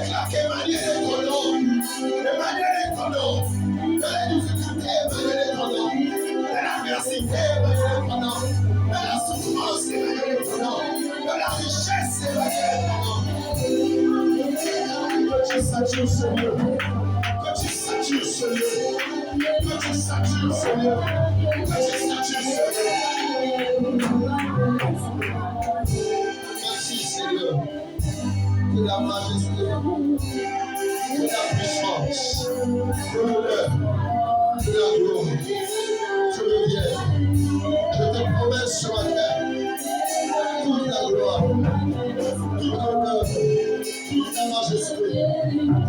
déclare qu'Emmanuel est ton nom. Emmanuel est ton nom. De la difficulté, Emmanuel est ton nom. De l'adversité, Emmanuel est ton nom. De la souffrance, Emmanuel est ton nom. De la richesse, Emmanuel est ton nom. Que tu satures ce lieu. Que tu satures ce lieu. Que tu satures ce lieu. Que tu satures ce lieu. Merci Seigneur. Que la majesté, que la puissance, que l'honneur, que la gloire te reviennent. Je te promets ce matin toute la gloire, tout l'honneur, toute la majesté.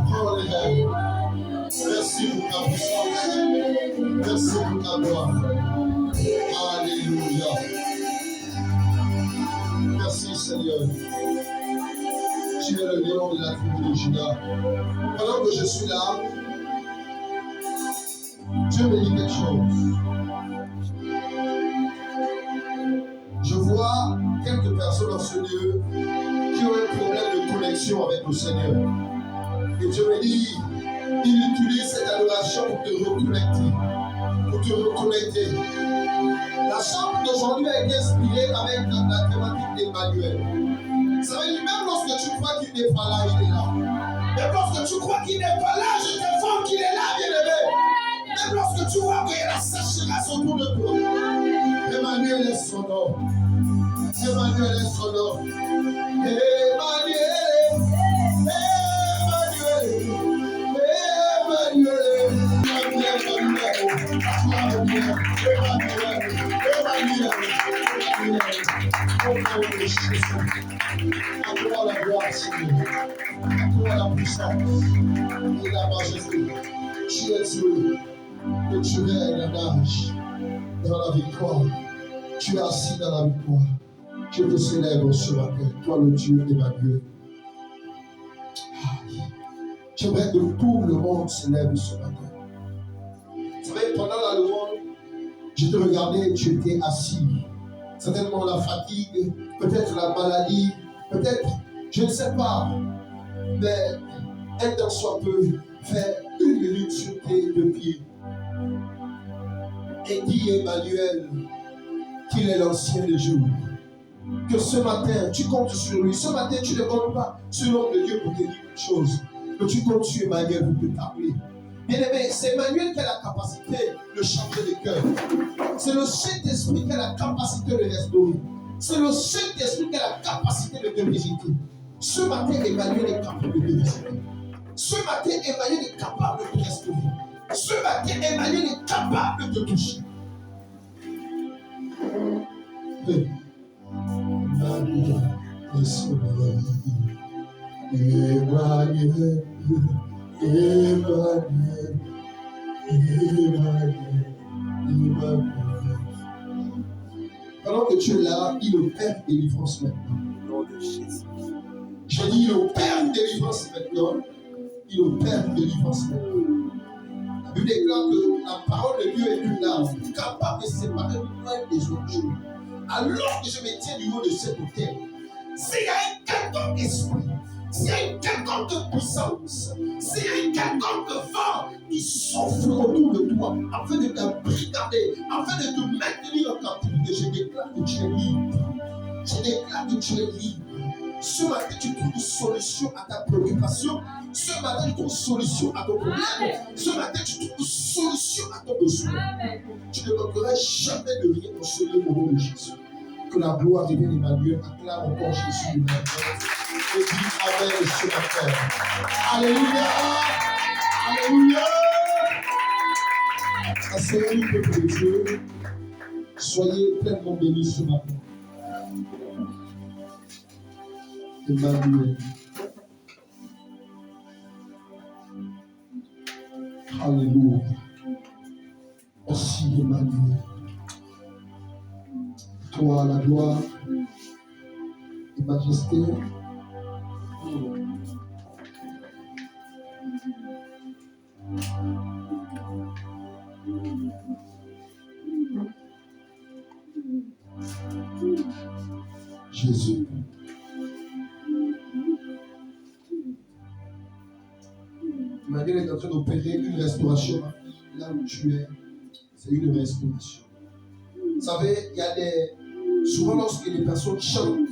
Prends les rêves. Merci pour ta puissance. Merci pour ta gloire. Alléluia. Merci Seigneur. Tu es le lion de la tribu de Juda. Pendant que je suis là, Dieu me dit quelque chose. Je vois quelques personnes dans ce lieu qui ont un problème de connexion avec le Seigneur. Et Dieu me dit, il utilise cette adoration pour te reconnecter. Pour te reconnecter. La chambre d'aujourd'hui a été inspirée avec la thématique d'Emmanuel. Ça veut dire même lorsque tu crois qu'il n'est pas là, il est là. Même lorsque tu crois qu'il n'est pas là, je t'informe qu'il est là, bien-aimé. Même lorsque tu vois qu'il y a la sécheresse autour de toi. Emmanuel est son nom. Emmanuel est son nom. Emmanuel. Accorde la gloire, Seigneur. Accorde la puissance et la majesté. Tu es Dieu et tu es un âge dans la victoire. Tu es assis dans la victoire. Je te célèbre ce matin, toi le Dieu Emmanuel. J'aimerais que tout le monde se lève ce matin. Vous savez, pendant la louange, je te regardais et tu étais assis. Certainement la fatigue, peut-être la maladie, peut-être, je ne sais pas, mais un temps soit peu, fais 1 minute sur tes 2 pieds et dis Emmanuel qu'il est l'ancien des jours. Que ce matin, tu comptes sur lui. Ce matin, tu ne comptes pas sur l'homme de Dieu pour te dire quelque chose, mais tu comptes sur Emmanuel pour te t'appeler. Bien-aimé, c'est Emmanuel qui a la capacité de changer les cœurs. C'est le Saint-Esprit qui a la capacité de restaurer. C'est le Saint-Esprit qui a la capacité de te visiter. Ce matin, Emmanuel est capable de te visiter. Ce matin, Emmanuel est capable de te restaurer. Ce matin, Emmanuel est capable de te toucher. Emmanuel est sauveur. Emmanuel. Emmanuel, Emmanuel, Emmanuel. Pendant que tu es là, il opère délivrance maintenant. Je dis, il opère délivrance maintenant. Il opère délivrance maintenant. La Bible déclare que la parole de Dieu est une arme capable de séparer l'un des autres. Alors que je me tiens du haut de cette hauteur, s'il y a un quelconque esprit, s'il y a une quelconque puissance, s'il y a une quelconque vent qui souffle autour de toi afin de t'embrigader, afin de te maintenir en captivité, je déclare que tu es libre. Je déclare que tu es libre. Ce matin, tu trouves une solution à ta préoccupation. Ce matin, tu trouves une solution à ton problème. Ce matin, tu trouves une solution à ton besoin. Tu ne manqueras jamais de rien dans ce lieu au nom de Jésus. Que la gloire revienne Emmanuel. Acclame encore Jésus de Nazareth. Et dis Amen ce matin. Alléluia. Alléluia. Asseyez-vous, peuple de Dieu. Soyez pleinement bénis ce matin. Emmanuel. Alléluia. Merci Emmanuel. Toi la gloire et majesté. Jésus. Emmanuel est en train d'opérer une restauration. Là où tu es, c'est une restauration. Vous savez, il y a des... Souvent, lorsque les personnes chantent,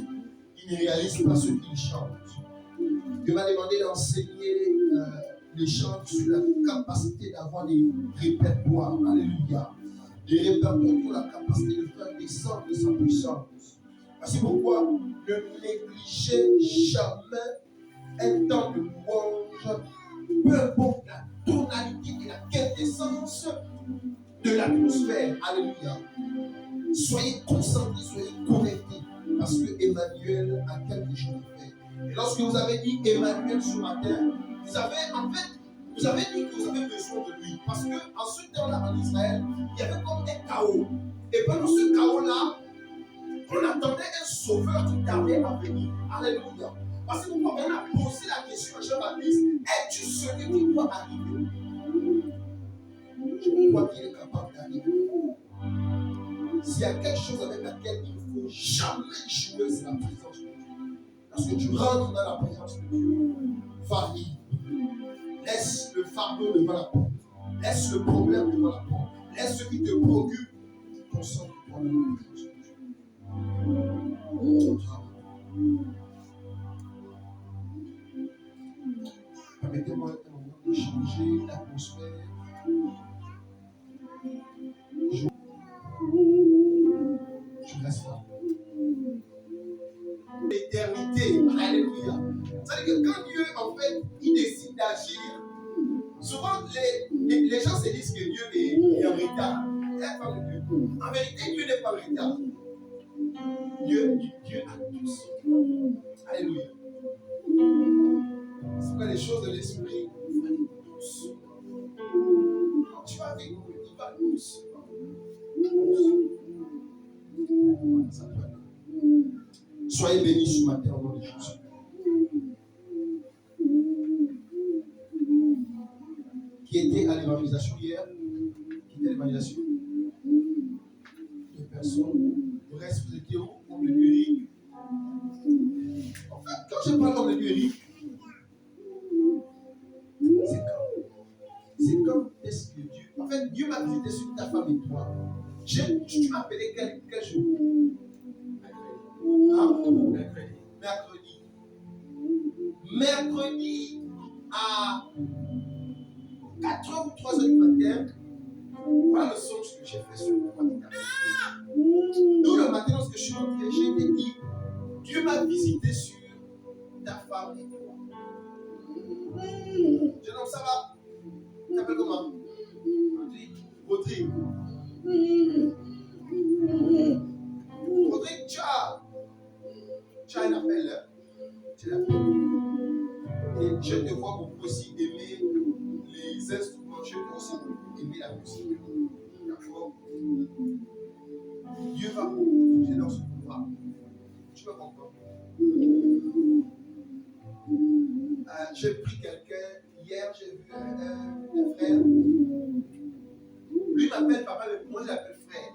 ils ne réalisent pas ce qu'ils chantent. Dieu m'a demandé d'enseigner les chants sur la capacité d'avoir des répertoires. Alléluia. Des répertoires qui ont la capacité de faire descendre de sa puissance. Voici pourquoi ne négligez jamais un temps de louange, peu importe la tonalité et la quintessence de l'atmosphère. Alléluia. Soyez concentrés, soyez connectés, parce que Emmanuel a quelque chose à faire. Et lorsque vous avez dit Emmanuel ce matin, vous avez dit que vous avez besoin de lui. Parce qu'en ce temps-là, en Israël, il y avait comme un chaos. Et pendant ce chaos-là, on attendait un sauveur qui tardait à venir. Alléluia. Parce que pourquoi on a posé la question à Jean-Baptiste, es-tu celui qui doit arriver? Je crois qu'il est capable d'arriver. S'il y a quelque chose avec laquelle il ne faut jamais jouer, c'est la présence de Dieu. Lorsque tu rentres dans la présence de Dieu, va libre. Laisse le fardeau devant la porte. Laisse le problème devant la porte. Laisse ce qui te préoccupe. Concentre-toi dans la présence de Dieu. Permettez-moi un moment de changer l'atmosphère. Je reste là. L'éternité, alléluia. C'est-à-dire que quand Dieu, en fait, il décide d'agir, souvent les gens se disent que Dieu est en retard. En vérité, Dieu n'est pas en retard. Dieu a tout ça. Alléluia. C'est quoi les choses de l'esprit? Il va aller doucement. Quand tu vas avec nous, il va doucement. Soyez bénis ce matin au nom de Jésus. Qui était à l'évangélisation hier? Qui était à l'évangélisation? Deux personnes. Le reste, vous étiez où? Homme de Dieu Eric. En fait, quand je parle d'homme de Dieu Eric, c'est quand est-ce que Dieu. En fait, Dieu m'a visité sur ta femme et toi. Tu m'as appelé quel jour? Mercredi à 4h ou 3h du matin, voilà le songe que j'ai fait sur le matin. D'où le matin, lorsque je suis rentré, j'ai été dit, Dieu m'a visité sur ta femme et toi. Jeune homme, ça va? Tu t'appelles comment? Rodrigue. Rodrigue, tu as un appel, hein? Tu l'appelles. Et je te vois beaucoup aussi aimer les instruments, je peux aussi aimer la musique. D'accord? Dieu va bouger dans son pouvoir. Tu vas comprendre. J'ai pris quelqu'un, hier j'ai vu un frère. Lui m'appelle papa, mais moi je l'appelle frère.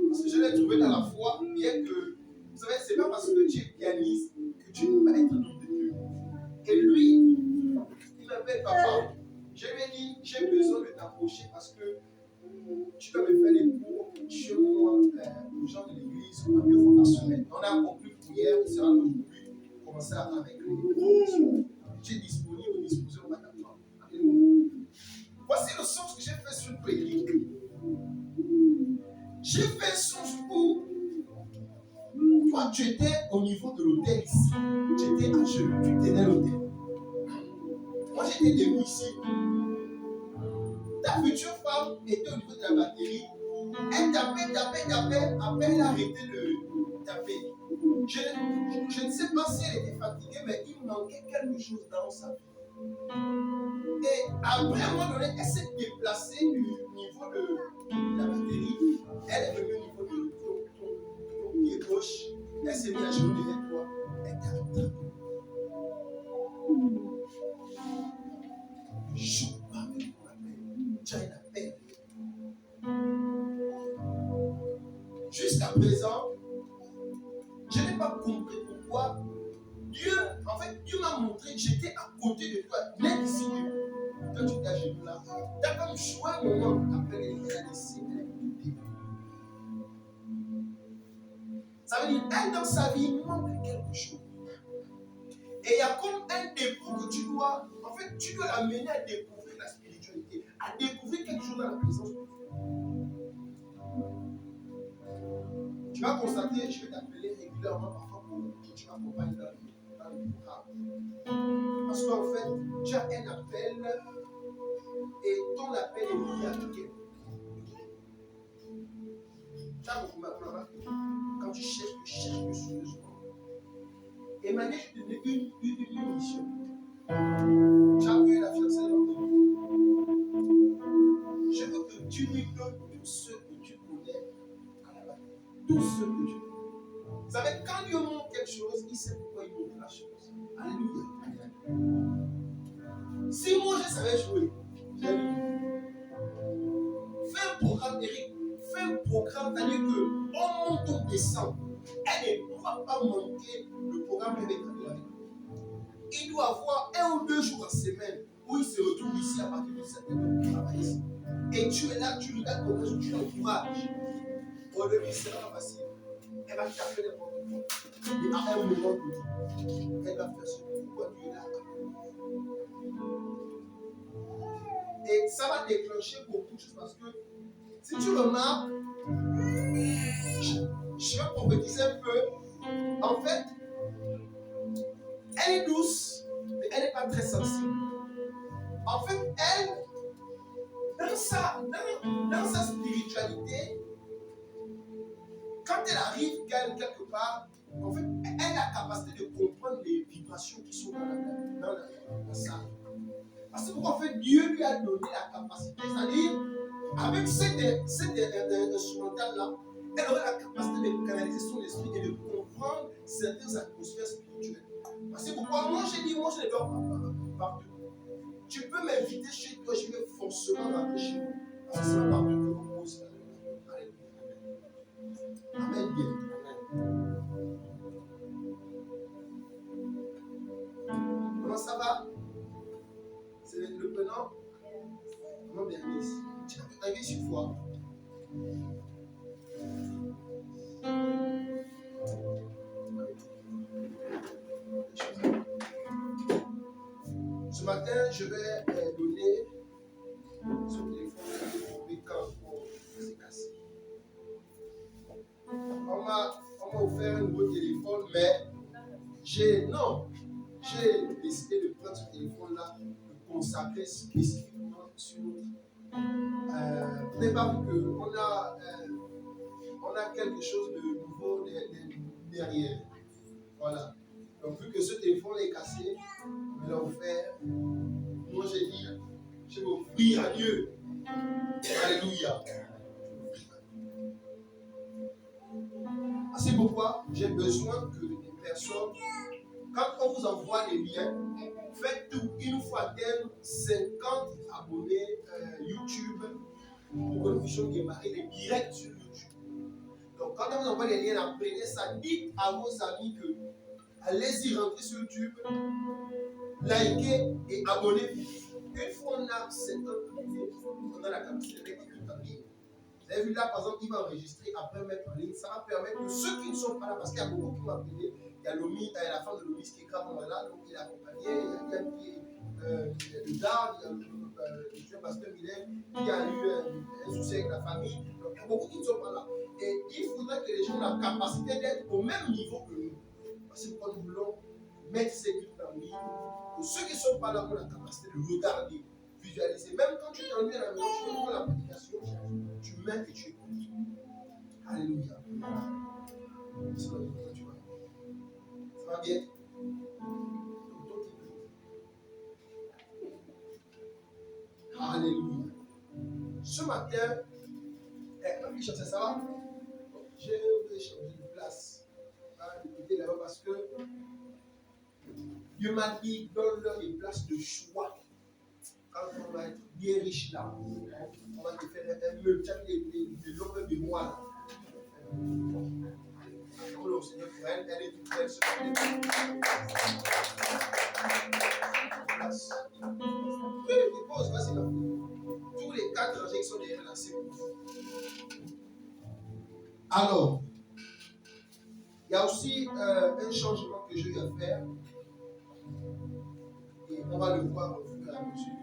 Parce que je l'ai trouvé dans la foi, bien que, vous savez, c'est pas parce que tu es pianiste que tu ne peux pas être un homme de Dieu. Et lui, il m'appelle papa. Je lui ai dit, j'ai besoin de t'approcher parce que tu vas me faire les cours chez moi, aux gens de l'église, on a 2 fois par semaine. On a conclu pour hier, il sera aujourd'hui, commencer avec les formations. Tu es disponible, disposé, on va t'attendre. Voici le sens que j'ai fait sur le pays. J'ai fait un sens où toi, tu étais au niveau de l'hôtel ici. Tu étais à genoux, tu tenais l'hôtel. Moi, j'étais debout ici. Ta future femme était au niveau de la batterie. Elle tapait. Après, elle a arrêté de taper. Je ne sais pas si elle était fatiguée, mais il manquait quelque chose dans sa vie. Et après, à un moment donné, elle s'est déplacée du niveau de la batterie. Elle est venue au niveau de ton pied gauche. Elle s'est mise à genoux devant toi. Elle t'a attrapé. Ne joue pas avec mon appel. Tu as une appel. Jusqu'à présent, je n'ai pas compris pourquoi Dieu m'a montré que j'étais à côté de toi, net ici. quand tu étais à genoux là, tu as comme joué un moment, après elle a laissé, elle a écouté. Ça veut dire, elle dans sa vie, il manque quelque chose. Et il y a comme un dépôt que tu dois, en fait, tu dois l'amener à découvrir la spiritualité, à découvrir quelque chose dans la présence de Dieu. Tu vas constater, je vais t'appeler régulièrement parfois pour que tu m'accompagnes dans le programme. Parce qu'en fait, tu as un appel et ton appel est lié à quelqu'un. Tu as beaucoup remarqué. Quand tu cherches sérieusement. Emmanuel, je te donne une mission. Tu as vu la fiancée de. Je veux que tu lui donnes tous ceux que tu connais à la bataille. Tous ceux que tu connais. Vous savez, quand Dieu montre quelque chose, il sait pourquoi il montre la chose. Alléluia. Si moi je savais jouer, fais un programme, Eric. Fais un programme, c'est-à-dire qu'on monte, on descend. Elle ne doit pas manquer le programme qu'elle est en train de faire. Il doit avoir 1 ou 2 jours en semaine où il se retrouve ici à partir de 7 heures pour travailler ici. Et tu es là, tu regardes ton réseau, tu l'encourages. Au début, c'est pas facile. Elle va taper n'importe quoi. Et à un moment donné, elle va faire ce pourquoi Dieu l'a appelé. Et ça va déclencher beaucoup de choses parce que si tu remarques, je vais prophétiser un peu. En fait, elle est douce, mais elle n'est pas très sensible. En fait, elle, dans sa spiritualité, quand elle arrive quelque part, en fait, elle a la capacité de comprendre les vibrations qui sont dans la salle. Parce que pourquoi en fait, Dieu lui a donné la capacité, c'est-à-dire, avec cet instrumental-là, elle aurait la capacité de canaliser son esprit et de comprendre certaines atmosphères spirituelles. Parce que pourquoi moi j'ai dit, moi je ne dors pas partout. Tu peux m'inviter chez toi, je vais forcément rentrer chez moi. Parce que c'est pas partout que l'on pose. Amen. Bien. Comment ça va? C'est le prénom? Comment bien ici? Tu as pu t'arriver une fois. Ce matin, je vais donner ce téléphone pour c'est cassé. On m'a offert un nouveau téléphone, mais j'ai décidé de prendre ce téléphone-là, de consacrer spécifiquement sur l'autre. Vous n'avez pas vu qu'on a quelque chose de nouveau derrière. Voilà. Donc, vu que ce téléphone est cassé, on me l'a offert. Moi, j'ai dit, je vais offrir à Dieu. Alléluia. C'est pourquoi j'ai besoin que les personnes, quand on vous envoie des liens, faites tout. Il nous faut atteindre 50 abonnés YouTube pour que nous puissions démarrer des directs sur YouTube. Donc, quand on vous envoie des liens, apprenez ça. Dites à vos amis que allez-y, rentrez sur YouTube, likez et abonnez-vous. Une fois on a 50 abonnés, on a la capacité de mettre tout en ligne. Vous avez vu là, par exemple, il va enregistrer, après mettre en ligne. Ça va permettre que ceux qui ne sont pas là, parce qu'il y a beaucoup qui m'ont appelé, il y a Lomi, la femme de Lomi qui est grave malade, donc il est accompagné, il y a Yann qui est le garde, il y a le jeune pasteur Mylène qui a eu un souci avec la famille. Donc il y a beaucoup qui ne sont pas là. Et il faudrait que les gens aient la capacité d'être au même niveau que nous. Parce que nous voulons mettre ces trucs en ligne, que ceux qui ne sont pas là ont la capacité de regarder, visualiser. Même quand tu t'ennuies à la maison, tu prends la prédication, tu mets et tu écoutes. Alléluia. Ça va bien? Alléluia. Ce matin, ça va? J'ai changé de place. De côté là-bas parce que Dieu m'a dit, donne-leur des places de choix. Quand on va être bien riche là, on va te faire un meuble, tu as des longues mémoires. Le Seigneur pour elle, elle est toute belle ce matin. pose, vas-y là. Tous les 4 rangées qui sont derrière là, c'est pour vous. Alors, il y a aussi un changement que j'ai eu à faire. Et on va le voir au fur et à mesure.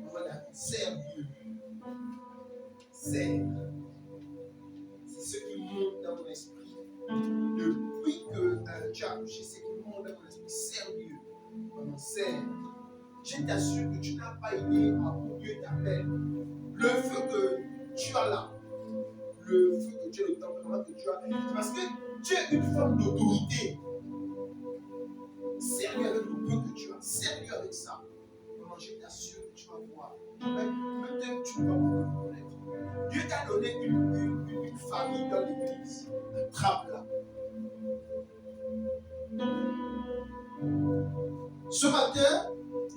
On va la serre Dieu. Serre. C'est ce qui monte dans mon esprit. Depuis que tu as touché, c'est ce qui monte dans mon esprit. Serre Dieu. Pendant serre. Je t'assure que tu n'as pas idée à où Dieu t'appelle. Le feu que tu as là, le feu que tu as, le tempérament que tu as, c'est parce que tu es une forme d'autorité. Sers-lui avec le peu que tu as, sers-lui avec ça. Comment je t'assure que tu vas voir. Peut-être tu ne vas pas le connaître. Dieu t'a donné une famille dans l'église. Attrape-la. Ce matin,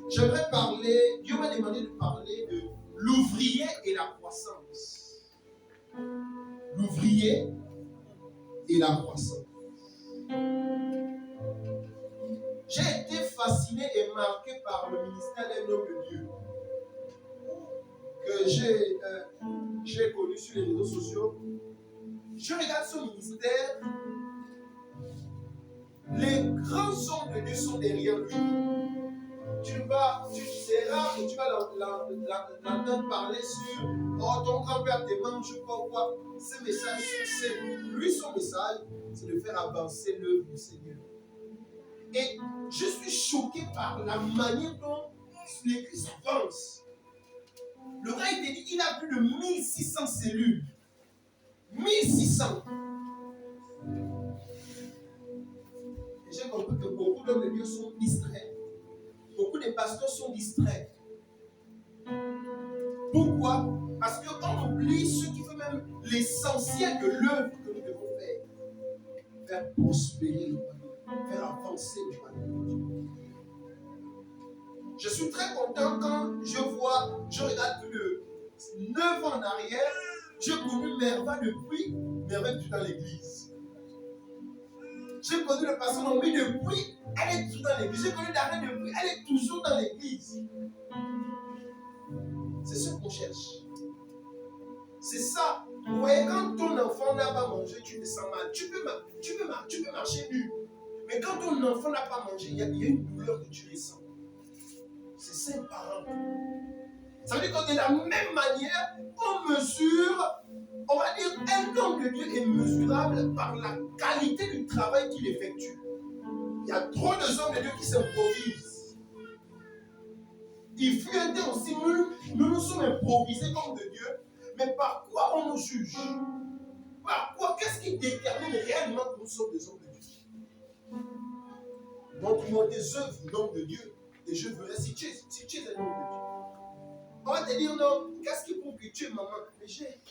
j'aimerais parler, Dieu m'a demandé de parler de l'ouvrier et la croissance. L'ouvrier et la croissance. J'ai été fasciné et marqué par le ministère d'un homme de Dieu que j'ai connu sur les réseaux sociaux. Je regarde son ministère. Les grands hommes de Dieu sont derrière lui. C'est rare que tu vas l'entendre parler sur ton grand-père te mange ou quoi. Ces messages sont simples. Lui, son message, c'est de faire avancer l'œuvre du Seigneur. Et je suis choqué par la manière dont l'église avance. Le gars, il dit qu'il a plus de 1600 cellules. 1600. Et j'ai compris que beaucoup d'hommes de Dieu sont distraits. Beaucoup de pasteurs sont distraits. Pourquoi? Parce qu'on oublie ce qui fait même l'essentiel de l'œuvre que nous devons faire. Faire prospérer le royaume, faire avancer le royaume. Je suis très content quand je regarde plus de 9 ans en arrière, j'ai connu Merva depuis dans l'église. J'ai connu le pasteur Nomi depuis, elle est toujours dans l'église. J'ai connu Darren depuis, elle est toujours dans l'église. C'est ce qu'on cherche. C'est ça. Vous voyez, quand ton enfant n'a pas mangé, tu te sens mal. Tu peux marcher nu. Mais quand ton enfant n'a pas mangé, il y a une douleur que tu ressens. C'est 5 parents. Ça veut dire que de la même manière, on mesure, on va dire, un homme de Dieu est mesurable par la qualité du travail qu'il effectue. Il y a trop de hommes de Dieu qui s'improvisent. Il fut un temps aussi, nous sommes improvisés comme de Dieu, mais par quoi on nous juge? Par quoi? Qu'est-ce qui détermine réellement que nous sommes des hommes de Dieu? Montre-moi des œuvres d'hommes de Dieu, et je verrai si tu es un homme de Dieu. On va te dire non, qu'est-ce qui prouve que tu es maman? Mais j'ai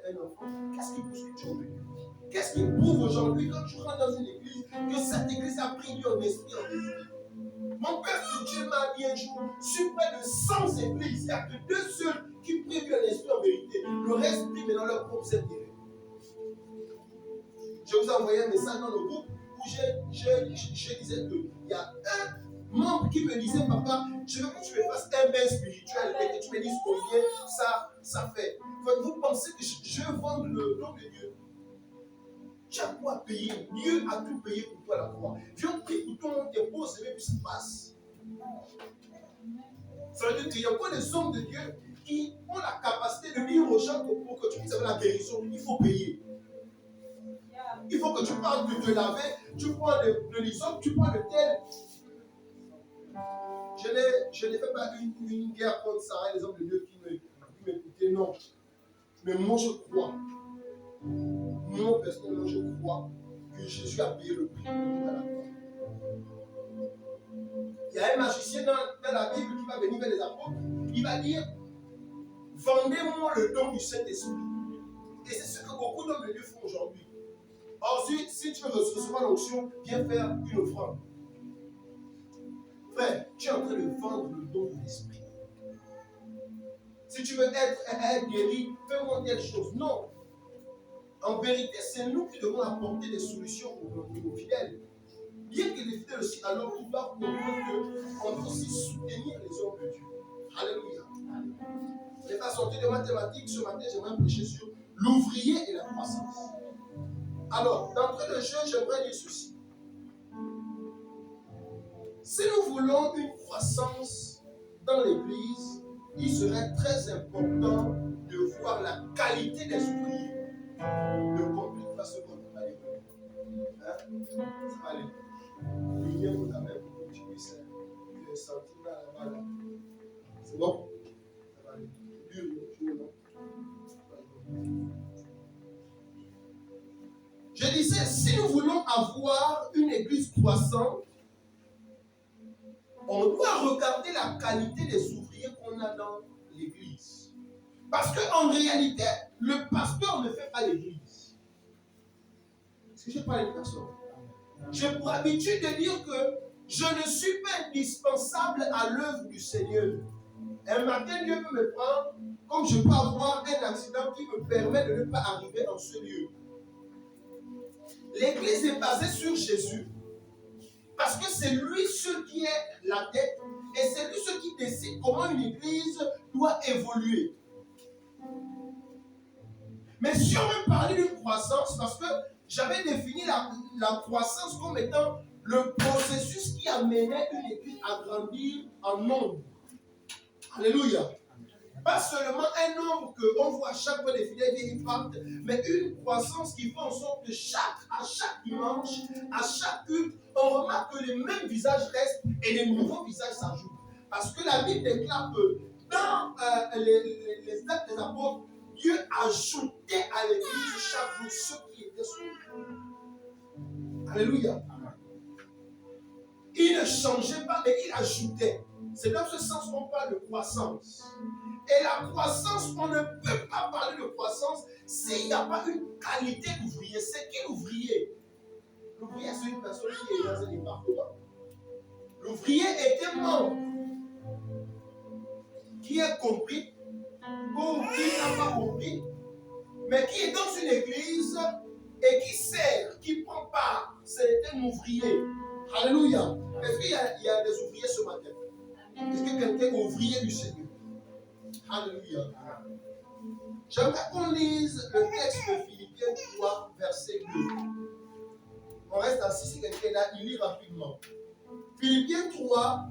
un enfant. Qu'est-ce qui prouve que tu es homme de Dieu? Qu'est-ce qui prouve aujourd'hui quand tu rentres dans une église que cette église a pris en esprit en vérité? Mon père Dieu m'a dit un jour, sur près de 100 églises, il n'y a que 2 seuls qui prient en esprit en vérité. Le reste prie mais dans leur propre intérêt. Je vous ai envoyé un message dans le groupe où je disais qu'il y a un membre qui me disait, papa, je veux que tu me fasses un bain spirituel et que tu me dises combien ça fait. Vous pensez que je veux vendre le nom de Dieu? Tu as quoi payer? Dieu a tout payé pour toi à la croix. Viens prier pour toi, on te pose et puis ça passe. Ça veut dire qu'il y a pas des hommes de Dieu qui ont la capacité de dire aux gens que pour que tu puisses avoir la guérison, il faut payer. Il faut que tu parles de te laver, tu prends de l'hysope, tu prends de tel. Je n'ai fait pas une guerre contre ça, les hommes de Dieu qui m'écoutaient, non. Mais moi je crois. Moi personnellement je crois que Jésus a payé le prix pour nous à la croix. Il y a un magicien dans la Bible qui va venir vers les apôtres, il va dire, vendez-moi le don du Saint-Esprit. Et c'est ce que beaucoup d'hommes de Dieu font aujourd'hui. Ensuite, si tu veux recevoir l'onction, viens faire une offrande. Frère, tu es en train de vendre le don de l'esprit. Si tu veux être guéri, fais-moi telle chose. Non. En vérité, c'est nous qui devons apporter des solutions aux fidèles. Bien que les fidèles aussi, alors ils doivent comprendre qu'on peut aussi Dieu. Alléluia. Je n'ai pas sorti de mathématiques. Ce matin, j'aimerais prêcher sur l'ouvrier et la croissance. Alors, d'entrée de jeu, j'aimerais dire ceci. Si nous voulons une croissance dans l'Église, il serait très important de voir la qualité des ouvriers. Le conflit va se contrôler. Hein? Ça va aller. Il y a quand même pour que tu puisses le sentir là-bas. C'est bon? Ça va aller. Je disais, si nous voulons avoir une église croissante, on doit regarder la qualité des ouvriers qu'on a dans l'église. Parce qu'en réalité, le pasteur ne fait pas l'église. Est-ce que je parle à une personne? J'ai pour habitude de dire que je ne suis pas indispensable à l'œuvre du Seigneur. Un matin, Dieu peut me prendre, comme je peux avoir un accident qui me permet de ne pas arriver en ce lieu. L'église est basée sur Jésus, parce que c'est lui ce qui est la tête, et c'est lui ce qui décide comment une église doit évoluer. Mais si on veut parler d'une croissance, parce que j'avais défini la croissance comme étant le processus qui amenait une église à grandir en nombre. Alléluia. Pas seulement un nombre qu'on voit à chaque fois défiler des impacts, mais une croissance qui fait en sorte que à chaque dimanche, à chaque culte, on remarque que les mêmes visages restent et les nouveaux visages s'ajoutent. Parce que la Bible déclare que dans les actes des apôtres, Dieu ajoutait à l'église chaque jour ceux qui étaient sauvés. Alléluia. Il ne changeait pas, mais il ajoutait. C'est dans ce sens qu'on parle de croissance. Et la croissance, on ne peut pas parler de croissance s'il n'y a pas une qualité d'ouvrier. C'est qui l'ouvrier? L'ouvrier, c'est une personne qui est dans un département. L'ouvrier est un membre qui est compris ou qui n'a pas compris, mais qui est dans une église et qui sert, qui prend part. C'est un ouvrier. Alléluia. Est-ce qu'il y a des ouvriers ce matin? Est-ce que quelqu'un est ouvrier du Seigneur? Alléluia. J'aimerais qu'on lise le texte de Philippiens 3, verset 2. On reste assis si quelqu'un est là, il lit rapidement. Philippiens 3,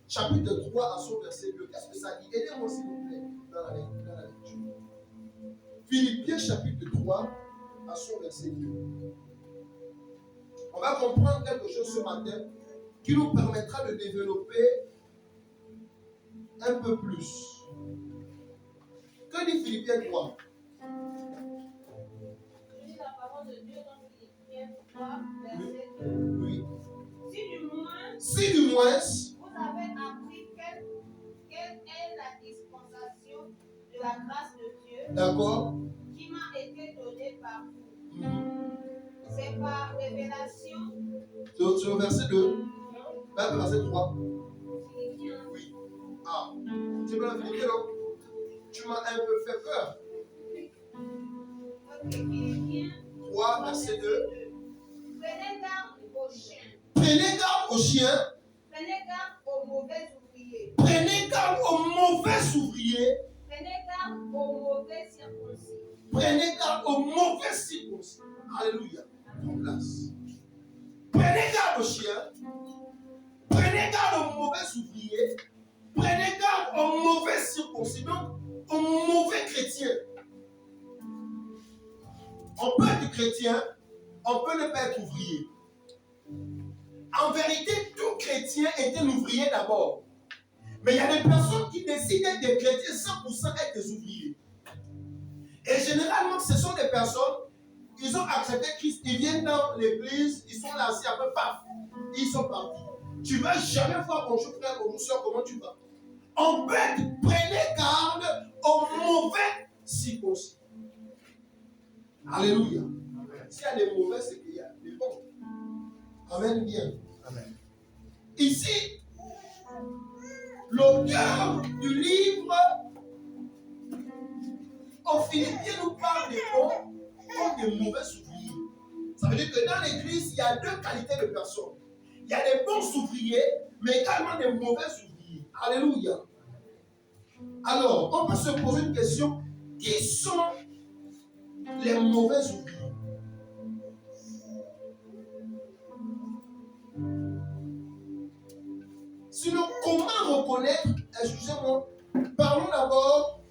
chapitre 3 à son verset 2. Qu'est-ce que ça dit? Aidez-moi s'il vous plaît dans la lecture. Philippiens chapitre 3 à son verset 2. On va comprendre quelque chose ce matin qui nous permettra de développer un peu plus. Que dit Philippiens 3? Je lis la parole de Dieu dans Philippiens 3, verset 2. Oui. Si du moins, vous avez appris quelle est la dispensation de la grâce de Dieu, d'accord, qui m'a été donnée par vous. C'est par révélation. C'est au verset 2. Même verset 3. Philippiens. Oui. Ah. Tu peux la Philippiens, non? Tu m'as un peu fait peur. Ok, Philippiens 3, verset 2. Prenez garde aux chiens. Prenez garde aux chiens. Prenez garde aux mauvais ouvriers. Prenez garde aux mauvais ouvriers. Prenez garde aux mauvais circoncis. Prenez garde aux mauvais circoncis. Alléluia. Prends place. Prenez garde aux chiens. Prenez garde aux mauvais ouvriers. Prenez garde aux mauvais circoncis. Donc, aux mauvais chrétiens. On peut être chrétien, on peut ne pas être ouvrier. En vérité, tout chrétien est un ouvrier d'abord. Mais il y a des personnes qui décident d'être des chrétiens 100% être des ouvriers. Et généralement, ce sont des personnes, ils ont accepté Christ, ils viennent dans l'église, ils sont là, assis après, paf, ils sont partis. Tu ne vas jamais voir bonjour frère, bonjour soeur, comment tu vas? On peut être, prenez garde aux mauvais circoncis. Alléluia. S'il y a des mauvais, c'est qu'il y a des bons. Amen, bien. Amen. Ici, l'auteur du livre aux Philippiens nous parle des bons comme des mauvais ouvriers. Ça veut dire que dans l'église, il y a deux qualités de personnes. Il y a des bons ouvriers, mais également des mauvais ouvriers. Alléluia. Alors, on peut se poser une question. Qui sont les mauvais ouvriers? Sinon, comment reconnaître, excusez-moi, parlons d'abord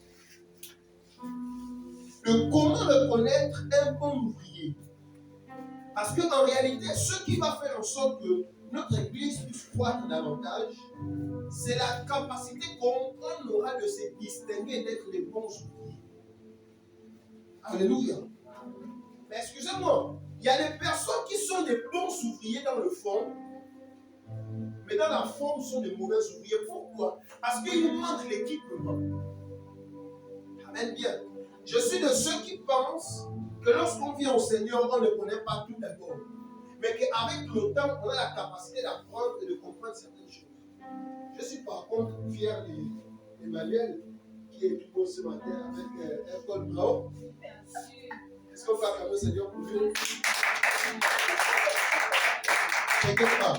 de comment reconnaître un bon ouvrier. Parce qu'en réalité, ce qui va faire en sorte que notre église puisse croître davantage, c'est la capacité qu'on aura de se distinguer et d'être des bons ouvriers. Alléluia. Mais excusez-moi, il y a des personnes qui sont des bons ouvriers dans le fond, mais dans la forme sont des mauvais ouvriers. Pourquoi? Parce qu'il manque l'équipement. Amen bien. Je suis de ceux qui pensent que lorsqu'on vient au Seigneur, on ne connaît pas tout d'abord. Mais qu'avec le temps, on a la capacité d'apprendre et de comprendre certaines choses. Je suis par contre fier d'Emmanuel qui est tout beau ce matin avec un col blanc. Est-ce qu'on peut acclamer le Seigneur pour lui? T'inquiète pas,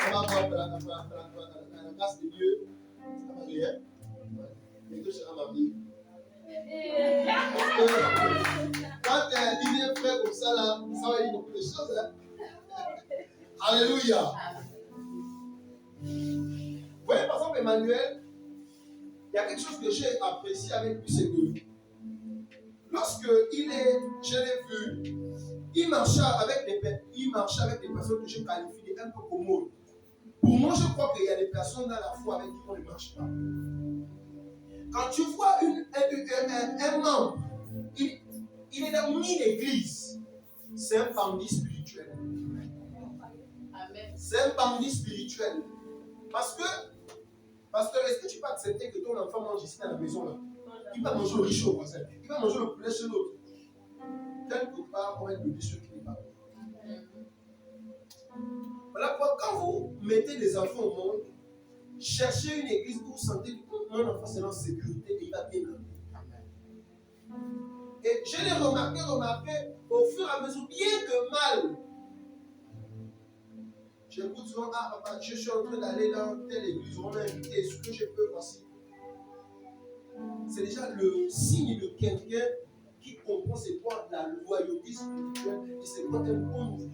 on va voir la grâce de Dieu. Ça va rien. Bientôt, je serai marié. Quand il est frère comme ça, là, ça va dire beaucoup de choses. Hein? Alléluia. Vous voyez, par exemple, Emmanuel, il y a quelque chose que j'ai apprécié avec lui, c'est que lorsque je l'ai vu, il marchait avec des personnes que je qualifie un peu comme moi. Pour moi, je crois qu'il y a des personnes dans la foi avec qui on ne marche pas. Quand tu vois un membre, il est dans une église, c'est un bandit spirituel. C'est un bandit spirituel. Parce que, pasteur, est-ce que tu peux accepter que ton enfant mange ici dans la maison là? Il va manger le riche au voisin. Il va manger le poulet chez l'autre. Quelque part, on va être le déçu qui n'est pas bon. Voilà pourquoi, quand vous mettez des enfants au monde, cherchez une église où vous sentez que mon enfant c'est en sécurité et il va bien grandir. Et je l'ai remarqué au fur et à mesure, bien que mal. J'écoute souvent, ah papa, je suis en train d'aller dans telle église, on m'a invité, est-ce que je peux, voici. C'est déjà le signe de quelqu'un qui comprend c'est quoi la loyauté spirituelle et c'est quoi un bon ouvrier.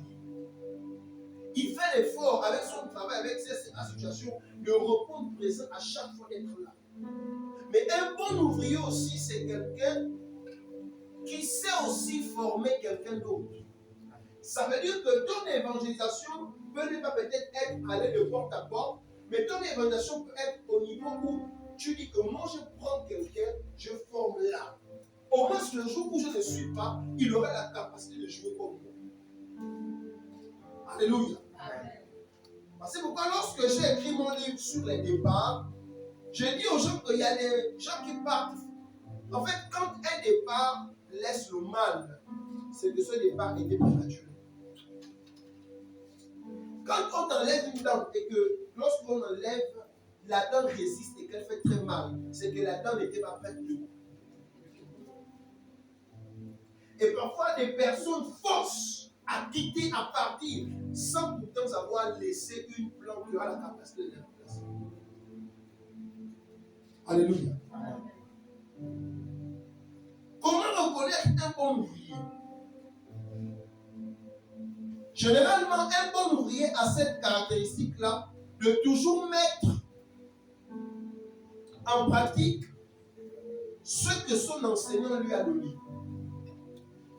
Il fait l'effort avec son travail, avec ses associations, de répondre présent à chaque fois d'être là. Mais un bon ouvrier aussi, c'est quelqu'un qui sait aussi former quelqu'un d'autre. Ça veut dire que ton évangélisation peut ne pas peut-être être aller de porte à porte, mais ton évangélisation peut être au niveau où tu dis que moi je prends quelqu'un, je forme là. Au moins le jour où je ne suis pas, il aura la capacité de jouer comme moi. Alléluia. C'est pourquoi lorsque j'ai écrit mon livre sur les départs, j'ai dit aux gens qu'il y a des gens qui partent. En fait, quand un départ laisse le mal, c'est que ce départ était prématuré. Quand on enlève une dent et que lorsqu'on enlève, la dent résiste et qu'elle fait très mal, c'est que la dent n'était pas prête de. Et parfois, des personnes forcent à quitter, à partir, sans pourtant avoir laissé une plante qui aura la capacité de les remplacer. Alléluia. Comment reconnaître un bon ouvrier? Généralement, un bon ouvrier a cette caractéristique-là de toujours mettre en pratique ce que son enseignant lui a donné.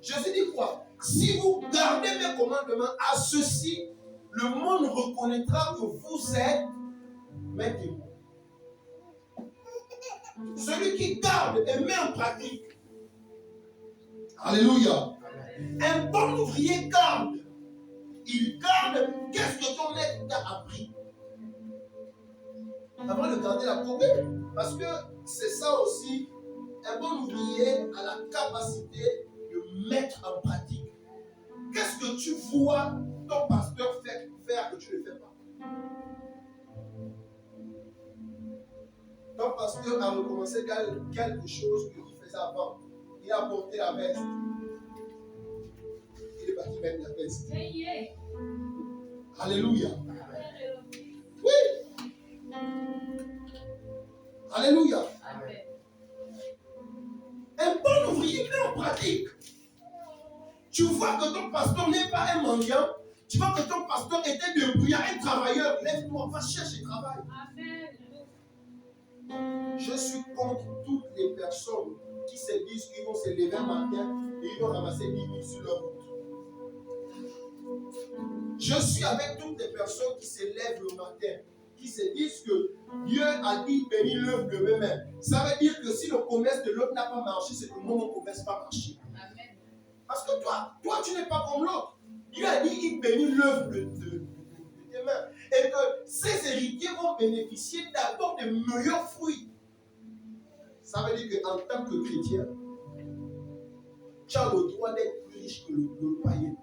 Jésus dit quoi? Si vous gardez mes commandements, à ceci, le monde reconnaîtra que vous êtes mes témoins. Celui qui garde et met en pratique. Alléluia. Un bon ouvrier garde. Il garde qu'est-ce que ton maître t'a appris. Avant de garder la propriété. Parce que c'est ça aussi. Un bon ouvrier a la capacité de mettre en pratique. Qu'est-ce que tu vois ton pasteur faire que tu ne fais pas? Ton pasteur a recommencé quelque chose qu'il faisait avant. Il a porté la veste. Il est parti mettre la veste. Alléluia. Oui. Alléluia. Amen. Un bon ouvrier met en pratique. Tu vois que ton pasteur n'est pas un mendiant. Tu vois que ton pasteur est un débrouillard, un travailleur. Lève-toi, va chercher travail. Amen. Je suis contre toutes les personnes qui se disent qu'ils vont se lever un matin et ils vont ramasser 10 000 sur leur route. Je suis avec toutes les personnes qui se lèvent le matin, qui se disent que Dieu a dit bénis l'œuvre de mes-mêmes. Ça veut dire que si le commerce de l'autre n'a pas marché, c'est que mon commerce n'a pas marché. Amen. Parce que toi tu n'es pas comme l'autre. Dieu a dit il bénit l'œuvre de tes mains. Et que ces héritiers vont bénéficier d'abord de meilleurs fruits. Ça veut dire qu'en tant que chrétien, tu as le droit d'être plus riche que le païen.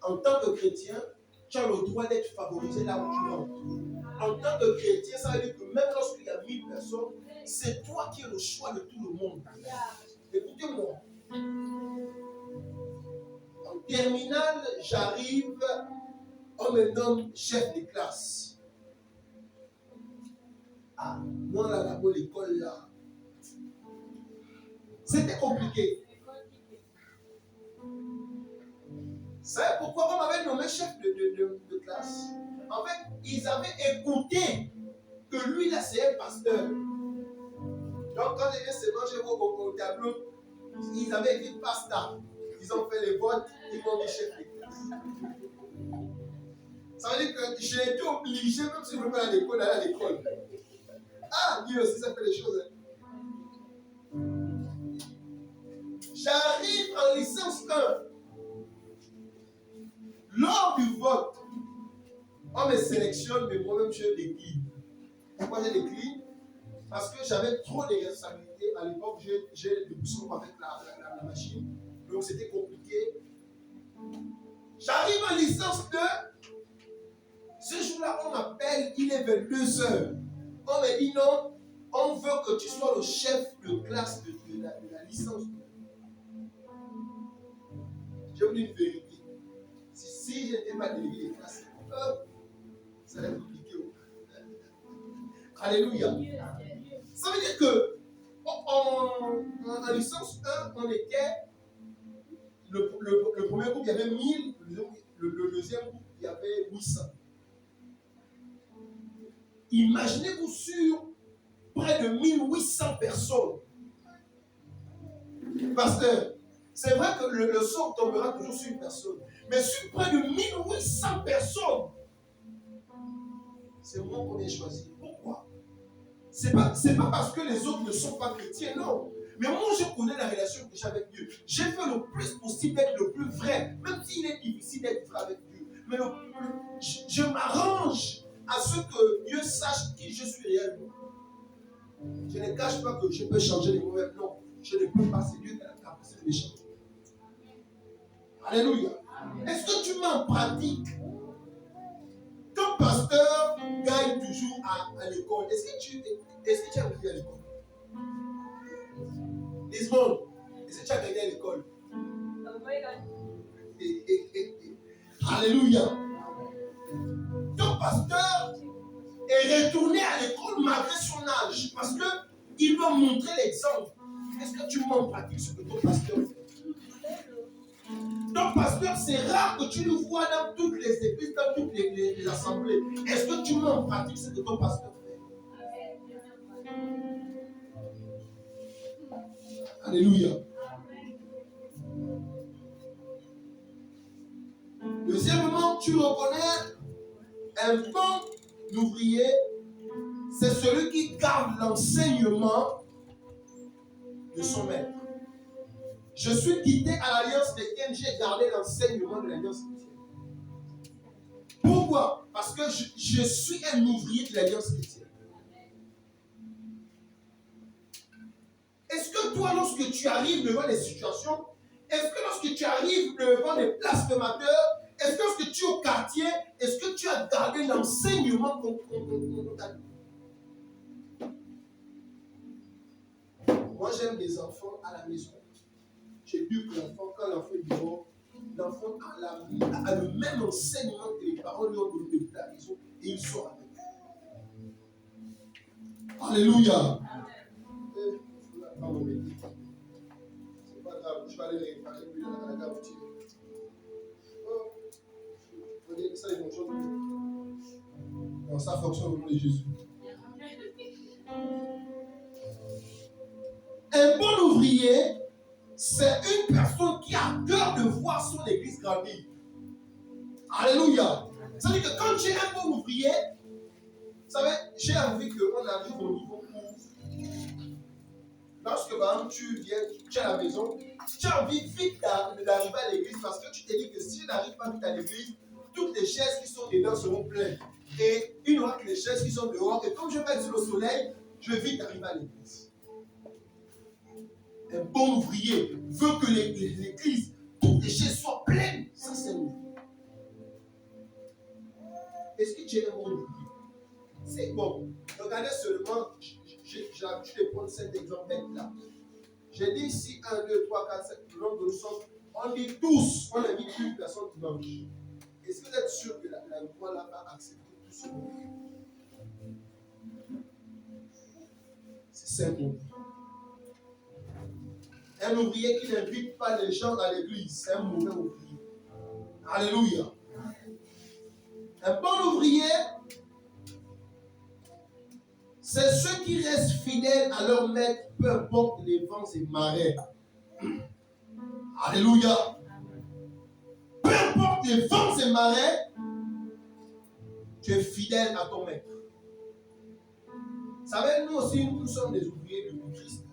En tant que chrétien, tu as le droit d'être favorisé là où tu es. En tant que chrétien, ça veut dire que même lorsqu'il y a 1000 personnes, c'est toi qui es le choix de tout le monde. Écoutez-moi. En terminale, j'arrive, on me nomme chef de classe. Ah, moi là, l'école là, c'était compliqué. Vous savez pourquoi on m'avait nommé chef de classe? En fait, ils avaient écouté que lui là c'est un pasteur. Donc quand les gars se mangeaient au tableau, ils avaient écrit pasta. Ils ont fait les votes, ils m'ont mis chef de classe. Ça veut dire que j'ai été obligé, même si je ne veux pas aller à l'école. Ah, Dieu aussi, ça fait les choses. J'arrive en licence 1. Lors du vote, on me sélectionne, mais moi-même je décline. Pourquoi je décline? Parce que j'avais trop de responsabilités. À l'époque, j'ai le bousson avec la machine. Donc c'était compliqué. J'arrive en licence 2. Ce jour-là, on m'appelle, il est 22h. On me dit non, on veut que tu sois le chef de classe de la licence 2. J'ai voulu une vérité. Si je n'étais pas délégué de classe, ça allait être compliqué. Alléluia. Ça veut dire que en licence 1, on était le premier groupe, il y avait 1000, le deuxième groupe, il y avait 800. Imaginez-vous sur près de 1800 personnes. Pasteur, c'est vrai que le sort tombera toujours sur une personne, mais sur près de 1800 personnes, c'est moi qu'on est choisi. Pourquoi? C'est pas parce que les autres ne sont pas chrétiens, non. Mais moi, je connais la relation que j'ai avec Dieu. J'ai fait le plus possible d'être le plus vrai, même s'il est difficile d'être vrai avec Dieu. Mais je m'arrange à ce que Dieu sache qui je suis réellement. Je ne cache pas que je peux changer les mauvais. Non, je ne peux pas. C'est Dieu qui a la capacité de changer. Alléluia. Est-ce que tu mets en pratique? Ton pasteur gagne toujours à l'école. Est-ce que tu as gagné à l'école? Lisbonne, est-ce que tu as gagné à l'école? Alléluia. Ton pasteur est retourné à l'école malgré son âge parce qu'il doit montrer l'exemple. Est-ce que tu mets en pratique ce que ton pasteur fait? Ton pasteur, c'est rare que tu le vois dans toutes les églises, dans toutes les assemblées. Est-ce que tu mets en pratique ce que ton pasteur fait? Alléluia. Deuxièmement, tu reconnais un bon ouvrier, c'est celui qui garde l'enseignement de son maître. Je suis quitté à l'alliance chrétienne, j'ai gardé l'enseignement de l'alliance chrétienne. Pourquoi? Parce que je suis un ouvrier de l'alliance chrétienne. Est-ce que toi, lorsque tu arrives devant les situations, est-ce que lorsque tu arrives devant les places de mateurs, est-ce que lorsque tu es au quartier, est-ce que tu as gardé l'enseignement qu'on t'a dit? Moi, j'aime des enfants à la maison. J'ai vu que l'enfant, quand l'enfant est dehors, l'enfant a le même enseignement que les parents lui ont donné depuis la maison et il sort avec eux. Alléluia. C'est pas grave, je vais aller les réparer à la garantie. Ça, ils fonctionnent. Non, ça fonctionne au nom de Jésus. Un bon ouvrier, c'est une personne qui a cœur de voir son église grandir. Alléluia. C'est-à-dire que quand tu es un bon ouvrier, vous savez, j'ai envie qu'on arrive au niveau où, lorsque par exemple, tu es à la maison, tu as envie vite d'arriver à l'église parce que tu te dis que si je n'arrive pas vite à l'église, toutes les chaises qui sont dedans seront pleines. Et il n'y aura que les chaises qui sont dehors. Et comme je vais être sur le soleil, je vais vite arriver à l'église. Un bon ouvrier veut que l'église, toutes les chaises soient pleines. Ça, c'est un ouvrier. Est-ce que tu es un bon ouvrier? C'est bon. Regardez seulement, j'ai l'habitude de prendre cet exemple-là. J'ai dit ici 1, 2, 3, 4, 5, le nombre de nous sommes. On dit tous, on invite une personne dimanche. Est-ce que vous êtes sûr que la loi là va accepter tout ce monde? C'est simple. Un ouvrier qui n'invite pas les gens à l'église, c'est un mauvais ouvrier. Alléluia. Un bon ouvrier, c'est ceux qui restent fidèles à leur maître, peu importe les vents et marées. Alléluia. Peu importe les vents et marées, tu es fidèle à ton maître. Vous savez, nous aussi, nous sommes des ouvriers de Christ.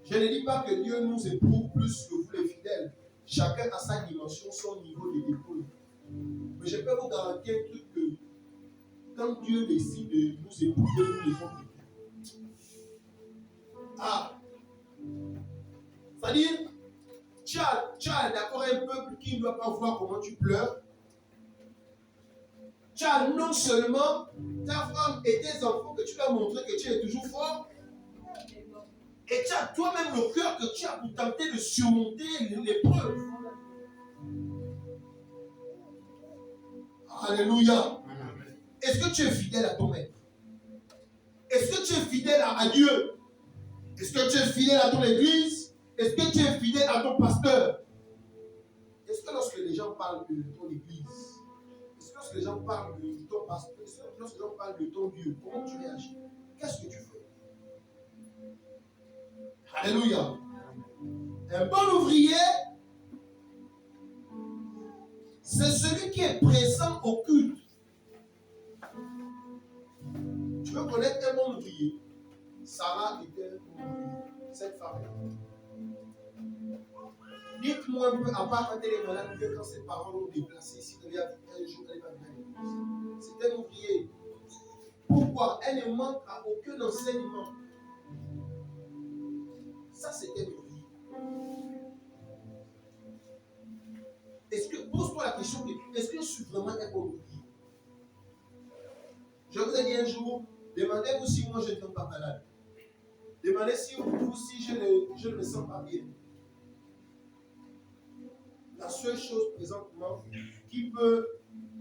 Je ne dis pas que Dieu nous éprouve plus que vous les fidèles. Chacun a sa dimension, son niveau de dépôt. Mais je peux vous garantir un truc que quand Dieu décide de nous éprouver, nous les sommes. Ah! C'est-à-dire, tu as d'accord un peuple qui ne doit pas voir comment tu pleures. Tu as non seulement ta femme et tes enfants que tu dois montrer que tu es toujours fort, et tu as toi-même le cœur que tu as pour tenter de surmonter l'épreuve. Alléluia. Est-ce que tu es fidèle à ton maître? Est-ce que tu es fidèle à Dieu? Est-ce que tu es fidèle à ton église? Est-ce que tu es fidèle à ton pasteur? Est-ce que lorsque les gens parlent de ton église, est-ce que lorsque les gens parlent de ton pasteur, est-ce que lorsque les gens parlent de ton Dieu, comment tu réagis? Qu'est-ce que tu fais? Alléluia. Un bon ouvrier, c'est celui qui est présent au culte. Tu veux connaître un bon ouvrier? Sarah était un bon ouvrier. Cette femme. Dites-moi un peu, à part quand elle est malade, que quand ses parents l'ont déplacée, si elle avait un jour, elle n'est pas venue à l'église. C'est un ouvrier. Pourquoi? Elle ne manque à aucun enseignement. Ça, c'était un ouvrier. Est-ce que, pose-toi la question, est-ce que je suis vraiment un bon ouvrier? Je vous ai dit un jour, demandez-vous si moi je ne tombe pas malade. Demandez si je ne me sens pas bien. La seule chose présentement qui peut